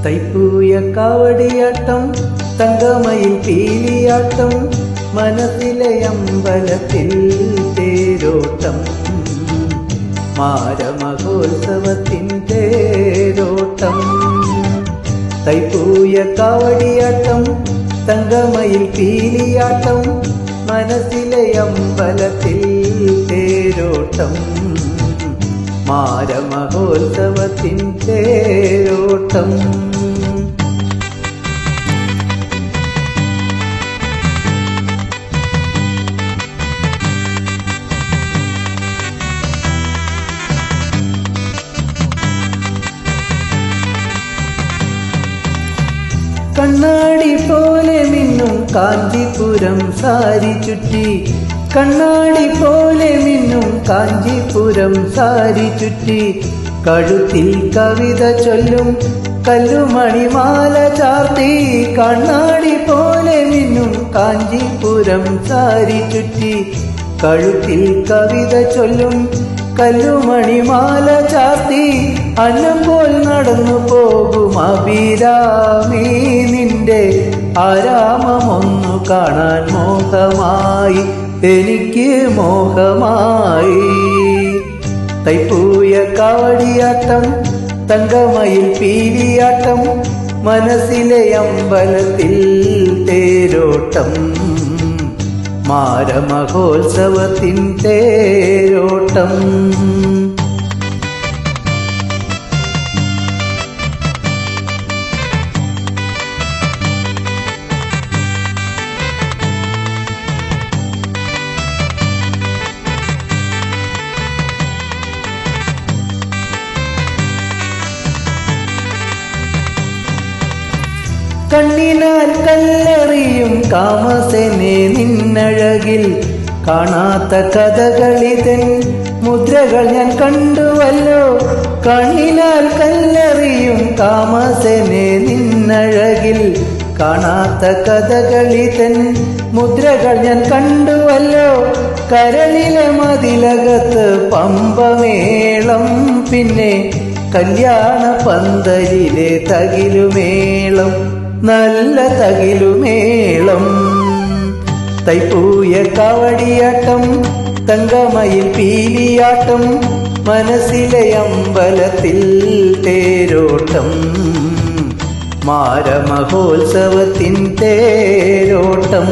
തൈപ്പൂയ കാവടിയാട്ടം തങ്കമയിൽ പീലിയാട്ടം മനസ്സിലെ അമ്പലത്തിൽ തേരോട്ടം മാരമഹോത്സവത്തിൻ തേരോട്ടം തൈപ്പൂയ കാവടിയാട്ടം തങ്കമയിൽ പീലിയാട്ടം മനസ്സിലെ അമ്പലത്തിൽ തേരോട്ടം മാരമഹോത്സവത്തിൻ തേരോട്ടം കണ്ണാടി പോലെ മിന്നും കാഞ്ചീപുരം സാരി ചുറ്റി കണ്ണാടി പോലെ മിന്നും കാഞ്ചീപുരം സാരി ചുറ്റി കഴുത്തിൽ കവിത ചൊല്ലും കല്ലുമണിമാല ചാർത്തി കണ്ണാടി പോലെ മിന്നും കാഞ്ചീപുരം സാരി ചുറ്റി കഴുത്തിൽ കവിത ചൊല്ലും കല്ലുമണിമാല ചാർത്തി അന്നം പോൽ നടന്നു പോകും അഭിരാമി നിന്റെ ആരാമമൊന്നു കാണാൻ മോഹമായി എനിക്ക് മോഹമായി തൈപ്പൂയ കാവടിയാട്ടം തങ്കമയിൽ പീലിയാട്ടം മനസ്സിലെ അമ്പലത്തിൽ തേരോട്ടം മാരമഹോത്സവത്തിൻ തേരോട്ടം കണ്ണിനാൽ കല്ലെറിയും കാമസനെ നിന്നഴകിൽ കാണാത്ത കഥകളിതൻ മുദ്രകൾ ഞാൻ കണ്ടുവല്ലോ കണ്ണിനാൽ കല്ലെറിയും കാമസനെ നിന്നഴകിൽ കാണാത്ത കഥകളിതൻ മുദ്രകൾ ഞാൻ കണ്ടുവല്ലോ കരളിലെ മതിലകത്ത് പമ്പമേളം പിന്നെ കല്യാണ പന്തലിലെ തകിലുമേളം നല്ല തകിലുമേളം തൈപ്പൂയ കാവടിയാട്ടം തങ്കമയിൽ പീലിയാട്ടം മനസ്സിലെ അമ്പലത്തിൽ തേരോട്ടം മാരമഹോത്സവത്തിൻ തേരോട്ടം